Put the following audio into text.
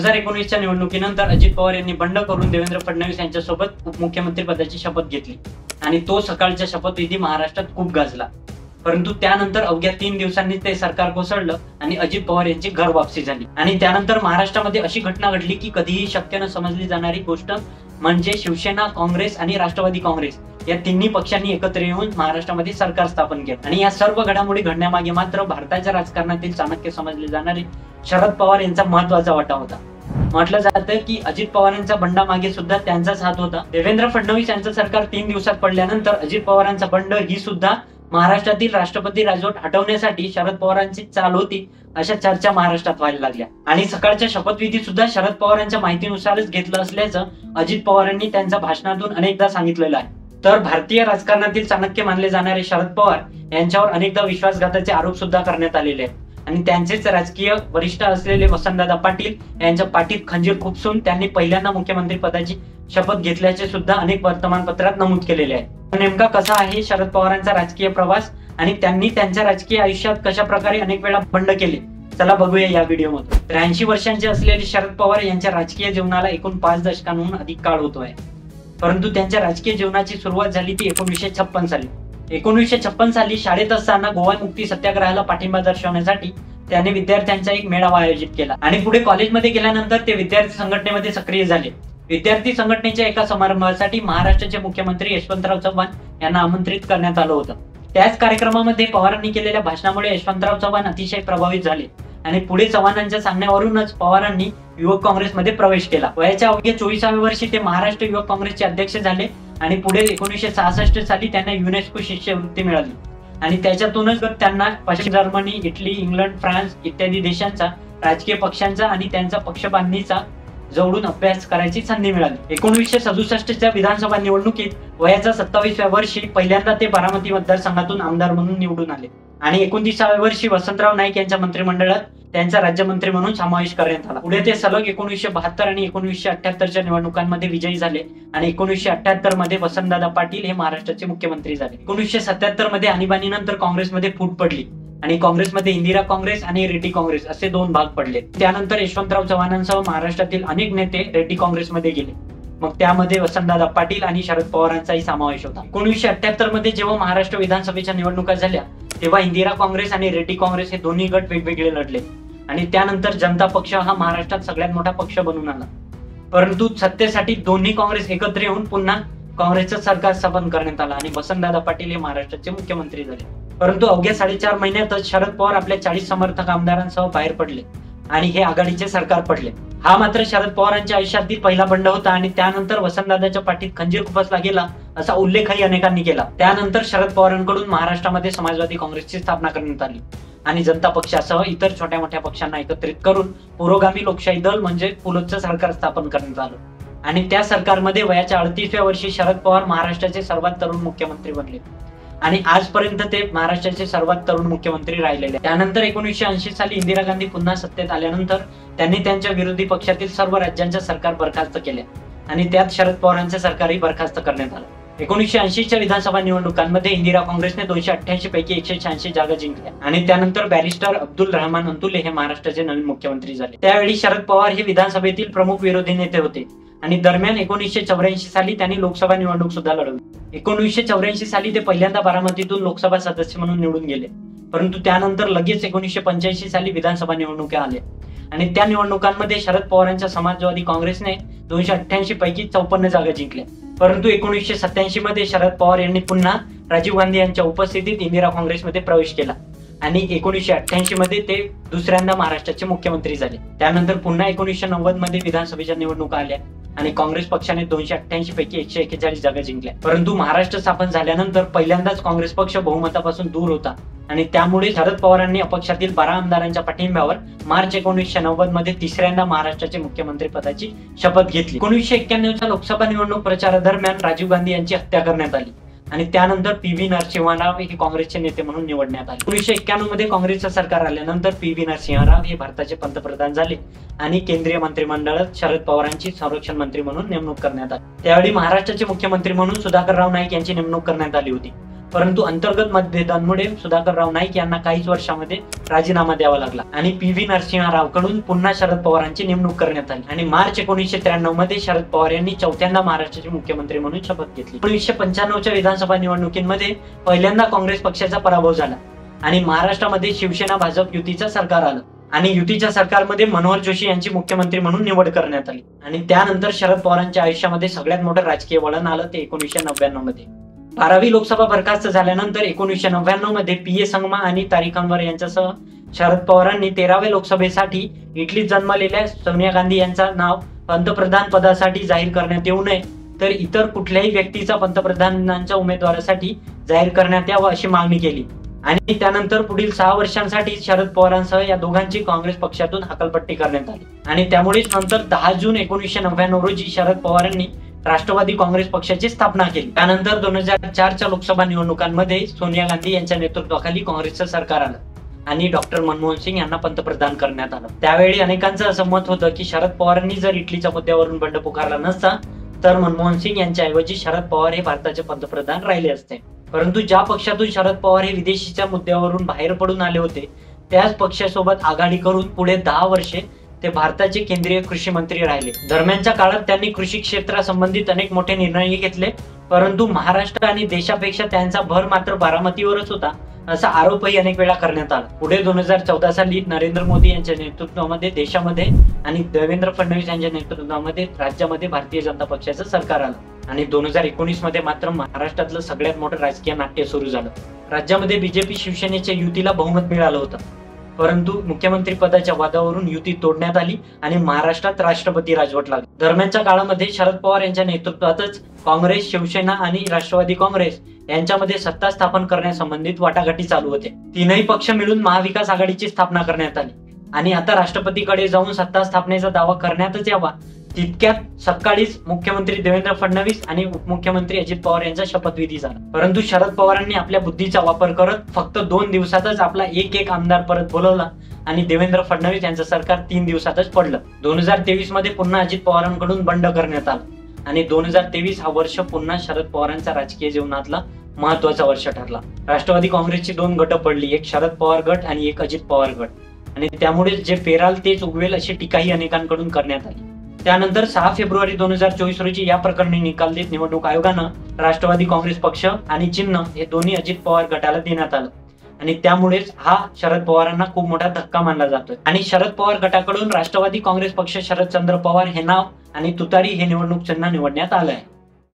2019च्या निवडणुकीनंतर अजित पवार यांनी बंड करून देवेंद्र फडणवीस यांच्यासोबत उपमुख्यमंत्री पदाची शपथ घेतली आणि तो सकाळच्या शपथविधी महाराष्ट्रात खूप गाजला। परंतु त्यानंतर अवघ्या 3 दिवसांनी ते सरकार कोसळलं आणि अजित पवार यांची घर वापसी झाली। आणि त्यानंतर महाराष्ट्रामध्ये अशी घटना घडली की कधीही शक्य न समजली जाणारी गोष्ट म्हणजे शिवसेना, काँग्रेस आणि राष्ट्रवादी काँग्रेस या तिन्ही पक्षांनी एकत्र येऊन महाराष्ट्रामध्ये सरकार स्थापन केलं। आणि या सर्व घडामोडी घडण्यामागे मात्र भारताच्या राजकारणातील चाणक्य समजले जाणारे शरद पवार यांचा महत्त्वाचा वाटा होता। म्हटलं जातं की अजित पवारांच्या बंडामागे सुद्धा त्यांचाच हात होता। देवेंद्र फडणवीस यांचं सरकार 3 दिवसात पडल्यानंतर अजित पवारांचा बंड ही सुद्धा महाराष्ट्रातील राष्ट्रपती राजवट हटवण्यासाठी शरद पवारांची चाल होती अशा चर्चा महाराष्ट्रात व्हायला लागल्या। आणि सकाळच्या शपथविधी सुद्धा शरद पवारांच्या माहितीनुसारच घेतलं असल्याचं अजित पवारांनी त्यांच्या भाषणातून अनेकदा सांगितलेलं आहे। तर भारतीय राजकारणातील चाणक्य मानले जाणारे शरद पवार यांच्यावर अनेकदा विश्वासघाताचे आरोप सुद्धा करण्यात आलेले आहेत आणि त्यांचेच राजकीय वरिष्ठ असलेले वसंतदादा पाटील यांच्या पाठीत खंजीर खुपसून त्यांनी पहिल्यांदा मुख्यमंत्री पदाची शपथ घेतल्याचे सुद्धा अनेक वर्तमानपत्रात नमूद केलेले आहे। नेमका कसा आहे शरद पवारांचा राजकीय प्रवास आणि त्यांनी त्यांच्या राजकीय आयुष्यात कशा प्रकारे अनेक वेळा बंड केले, चला बघूया या व्हिडिओमध्ये। 83 वर्षांचे असलेले शरद पवार यांच्या राजकीय जीवनाला एकूण 5 दशकांहून अधिक काळ होतोय, परंतु त्यांच्या राजकीय जीवनाची सुरुवात झाली ती 1956 साली। 1956 साली शाळेत असताना गोवा मुक्ती सत्याग्रहाला पाठिंबा दर्शवण्यासाठी त्याने विद्यार्थ्यांचा एक मेळावा आयोजित केला आणि पुढे कॉलेजमध्ये गेल्यानंतर ते विद्यार्थी संघटनेमध्ये सक्रिय झाले। विद्यार्थी संघटनेच्या एका समारंभासाठी महाराष्ट्राचे मुख्यमंत्री यशवंतराव चव्हाण यांना आमंत्रित करण्यात आलं होतं। त्याच कार्यक्रमामध्ये पवारांनी केलेल्या भाषणामुळे यशवंतराव चव्हाण अतिशय प्रभावित झाले आणि पुढे चव्हाणांच्या सांगण्यावरूनच पवारांनी युवक काँग्रेसमध्ये प्रवेश केला। वयाच्या अवघ्या 24व्या वर्षी ते महाराष्ट्र युवक काँग्रेसचे अध्यक्ष झाले आणि पुढे 1966 साली त्यांना युनेस्को शिष्यवृत्ती मिळाली आणि त्याच्यातूनच त्यांना पश्चिम जर्मनी, इटली, इंग्लंड, फ्रान्स इत्यादी देशांचा राजकीय पक्षांचा आणि त्यांचा पक्षबांधणीचा जवळून अभ्यास करायची संधी मिळाली। 1967च्या विधानसभा निवडणुकीत वयाच्या 27व्या वर्षी पहिल्यांदा ते बारामती मतदारसंघातून आमदार म्हणून निवडून आले आणि 29व्या वर्षी वसंतराव नाईक यांच्या मंत्रिमंडळात त्यांचा राज्यमंत्री म्हणून समावेश करण्यात आला। पुढे ते सलग 1972 आणि 1978च्या निवडणुकांमध्ये विजयी झाले आणि 1978 मध्ये वसंतदादा पाटील हे महाराष्ट्राचे मुख्यमंत्री झाले। 1977 मध्ये आणीबाणीनंतर काँग्रेसमध्ये फूट पडली आणि काँग्रेसमध्ये इंदिरा काँग्रेस आणि रेड्डी काँग्रेस असे 2 भाग पडले। त्यानंतर यशवंतराव चव्हाणांसह महाराष्ट्रातील अनेक नेते रेड्डी काँग्रेसमध्ये गेले, मग त्यामध्ये वसंतदादा पाटील आणि शरद पवारांचाही समावेश होता। 1978 मध्ये जेव्हा महाराष्ट्र विधानसभेच्या निवडणुका झाल्या तेव्हा इंदिरा काँग्रेस आणि रेड्डी काँग्रेस हे दोन्ही गट वेगवेगळे लढले आणि त्यानंतर जनता पक्ष हा महाराष्ट्रात सगळ्यात मोठा पक्ष बनून आला। परंतु सत्तेसाठी दोन्ही काँग्रेस एकत्र येऊन पुन्हा काँग्रेसचं सरकार स्थापन करण्यात आलं आणि वसंतदादा पाटील हे महाराष्ट्राचे मुख्यमंत्री झाले। परंतु अवघ्या 4.5 महिन्यातच शरद पवार आपल्या 40 समर्थक आमदारांसह बाहेर पडले आणि हे आघाडीचे सरकार पडले। हा मात्र शरद पवारांच्या आयुष्यातील पहिला बंड होता आणि त्यानंतर वसंतदादाच्या पाठीत खंजीर खुपसला गेला असा उल्लेखही अनेकांनी केला। त्यानंतर शरद पवारांकडून महाराष्ट्रामध्ये समाजवादी काँग्रेसची स्थापना करण्यात आली आणि जनता पक्षासह इतर छोट्या मोठ्या पक्षांना एकत्रित करून पुरोगामी लोकशाही दल म्हणजे पुलोचं सरकार स्थापन करण्यात आलं आणि त्या सरकारमध्ये वयाच्या 38व्या वर्षी शरद पवार महाराष्ट्राचे सर्वात तरुण मुख्यमंत्री बनले आणि आजपर्यंत ते महाराष्ट्राचे सर्वात तरुण मुख्यमंत्री राहिलेले। त्यानंतर 1980 साली इंदिरा गांधी पुन्हा सत्तेत आल्यानंतर त्यांनी त्यांच्या विरोधी पक्षातील सर्व राज्यांच्या सरकार बरखास्त केल्या आणि त्यात शरद पवारांचे सरकारही बरखास्त करण्यात आलं। 1980च्या विधानसभा निवडणुकांमध्ये इंदिरा काँग्रेसने 288 पैकी 186 जागा जिंकल्या आणि त्यानंतर बॅरिस्टर अब्दुल रहमान अंतुले हे महाराष्ट्राचे नवीन मुख्यमंत्री झाले। त्यावेळी शरद पवार हे विधानसभेतील प्रमुख विरोधी नेते होते आणि दरम्यान 1984 साली त्यांनी लोकसभा निवडणूक सुद्धा लढवली। 1984 साली ते पहिल्यांदा बारामतीतून लोकसभा सदस्य म्हणून निवडून गेले, परंतु त्यानंतर लगेच 1985 साली विधानसभा निवडणुका आल्या आणि त्या निवडणुकांमध्ये शरद पवारांच्या समाजवादी काँग्रेसने 288 पैकी 54 जागा जिंकल्या। परंतु 1987 मध्ये शरद पवार यांनी पुन्हा राजीव गांधी यांच्या उपस्थितीत इंदिरा काँग्रेसमध्ये प्रवेश केला आणि 1988 मध्ये ते दुसऱ्यांदा महाराष्ट्राचे मुख्यमंत्री झाले। त्यानंतर पुन्हा 1990 मध्ये विधानसभेच्या निवडणुका आल्या आणि काँग्रेस पक्षाने 288 पैकी 141 जागा जिंकल्या। परंतु महाराष्ट्र स्थापन झाल्यानंतर पहिल्यांदाच काँग्रेस पक्ष बहुमतापासून दूर होता आणि त्यामुळे शरद पवारांनी अपक्षातील 12 आमदारांच्या पाठिंब्यावर मार्च 1990 मध्ये तिसऱ्यांदा महाराष्ट्राचे मुख्यमंत्री पदाची शपथ घेतली। 1991च्या लोकसभा निवडणूक प्रचारादरम्यान राजीव गांधी यांची हत्या करण्यात आली आणि त्यानंतर पी.व्ही. नरसिंह राव हे काँग्रेसचे नेते म्हणून निवडण्यात आले। 1991 मध्ये काँग्रेसचं सरकार आल्यानंतर पी.व्ही. नरसिंह राव हे भारताचे पंतप्रधान झाले आणि केंद्रीय मंत्रिमंडळात शरद पवारांची संरक्षण मंत्री म्हणून नेमणूक करण्यात आली। त्यावेळी महाराष्ट्राचे मुख्यमंत्री म्हणून सुधाकरराव नाईक यांची नेमणूक करण्यात आली होती। परंतु अंतर्गत मतभेदांमुळे सुधाकरराव नाईक यांना काहीच वर्षामध्ये राजीनामा द्यावा लागला आणि पी.व्ही. नरसिंह रावकडून पुन्हा शरद पवारांची नेमणूक करण्यात आली आणि मार्च 1993 मध्ये शरद पवार यांनी चौथ्यांदा महाराष्ट्राचे मुख्यमंत्री म्हणून शपथ घेतली. 1995च्या विधानसभा निवडणुकीमध्ये पहिल्यांदा काँग्रेस पक्षाचा पराभव झाला आणि महाराष्ट्रामध्ये शिवसेना भाजप युतीचं सरकार आलं आणि युतीच्या सरकारमध्ये मनोहर जोशी यांची मुख्यमंत्री म्हणून निवड करण्यात आली आणि त्यानंतर शरद पवारांच्या आयुष्यामध्ये सगळ्यात मोठं राजकीय वळण आलं ते 1999 मध्ये. 12वी लोकसभा बरखास्त झाल्यानंतर 1999 मध्ये पी.ए. संगमा आणि तारिक अनवर यांच्यासह शरद पवारांनी 13व्या लोकसभेसाठी इटलीत जन्मलेल्या सोनिया गांधी यांचं नाव पंतप्रधान पदासाठी जाहीर करण्यात येऊ नये तर इतर कुठल्याही व्यक्तीचा पंतप्रधानांच्या उमेदवारासाठी जाहीर करण्यात यावं अशी मागणी केली आणि त्यानंतर पुढील 6 वर्षांसाठी शरद पवारांसह या दोघांची काँग्रेस पक्षातून हकालपट्टी करण्यात आली आणि त्यामुळेच नंतर 10 जून 1999 रोजी शरद पवारांनी राष्ट्रवादी काँग्रेस पक्षाची स्थापना केली. त्यानंतर 2004च्या लोकसभा निवडणुकांमध्ये सोनिया गांधी यांच्या नेतृत्वाखाली काँग्रेसचं सरकार आलं आणि डॉक्टर मनमोहन सिंग यांना पंतप्रधान करण्यात आलं. त्यावेळी अनेकांचं असं मत होतं की शरद पवारांनी जर इटलीच्या मुद्द्यावरून बंड पुकारला नसता तर मनमोहन सिंग यांच्या ऐवजी शरद पवार हे भारताचे पंतप्रधान राहिले असते. परंतु ज्या पक्षातून शरद पवार हे विदेशीच्या मुद्द्यावरून बाहेर पडून आले होते त्याच पक्षासोबत आघाडी करून पुढे 10 वर्षे ते भारताचे केंद्रीय कृषी मंत्री राहिले. दरम्यानच्या काळात त्यांनी कृषी क्षेत्रासंबंधित अनेक मोठे निर्णय घेतले परंतु महाराष्ट्र आणि देशापेक्षा त्यांचा भर मात्र बारामतीवरच होता असा आरोपही अनेक वेळा करण्यात आला. पुढे 2014 साली नरेंद्र मोदी यांच्या नेतृत्वामध्ये देशामध्ये आणि देवेंद्र फडणवीस यांच्या नेतृत्वामध्ये राज्यामध्ये भारतीय जनता पक्षाचं सरकार आलं आणि 2019 मध्ये मात्र महाराष्ट्रातलं सगळ्यात मोठं राजकीय नाट्य सुरू झालं. राज्यामध्ये बीजेपी शिवसेनेच्या युतीला बहुमत मिळालं होतं परंतु मुख्यमंत्री पदाच्या वादावरून युती तोडण्यात आली आणि महाराष्ट्रात राष्ट्रपती राजवट लागली. दरम्यानच्या काळामध्ये शरद पवार यांच्या नेतृत्वातच काँग्रेस, शिवसेना आणि राष्ट्रवादी काँग्रेस यांच्यामध्ये सत्ता स्थापन करण्यासंबंधित वाटाघाटी चालू होते. तीनही पक्ष मिळून महाविकास आघाडीची स्थापना करण्यात आली आणि आता राष्ट्रपतीकडे जाऊन सत्ता स्थापनेचा दावा करण्यातच यावा तितक्यात सकाळीच मुख्यमंत्री देवेंद्र फडणवीस आणि उपमुख्यमंत्री अजित पवार यांचा शपथविधी झाला. परंतु शरद पवारांनी आपल्या बुद्धीचा वापर करत फक्त 2 दिवसातच आपला एक आमदार परत बोलवला आणि देवेंद्र फडणवीस यांचं सरकार 3 दिवसातच पडलं. 2023 मध्ये पुन्हा अजित पवारांकडून बंड करण्यात आलं आणि 2023 हा वर्ष पुन्हा शरद पवारांच्या राजकीय जीवनातला महत्वाचा वर्ष ठरला. राष्ट्रवादी काँग्रेसची 2 गट पडली, एक शरद पवार गट आणि एक अजित पवार गट आणि त्यामुळे जे पेराल तेच उगवेल अशी टीकाही अनेकांकडून करण्यात आली. त्यानंतर 6 फेब्रुवारी 2024 रोजी या प्रकरणी निकाल देत निवडणूक आयोगानं राष्ट्रवादी काँग्रेस पक्ष आणि चिन्ह हे दोन्ही अजित पवार गटाला देण्यात आलं आणि त्यामुळेच हा शरद पवारांना खूप मोठा धक्का मानला जातोय आणि शरद पवार गटाकडून राष्ट्रवादी काँग्रेस पक्ष शरदचंद्र पवार हे नाव आणि तुतारी हे निवडणूक चिन्ह निवडण्यात आलं आहे.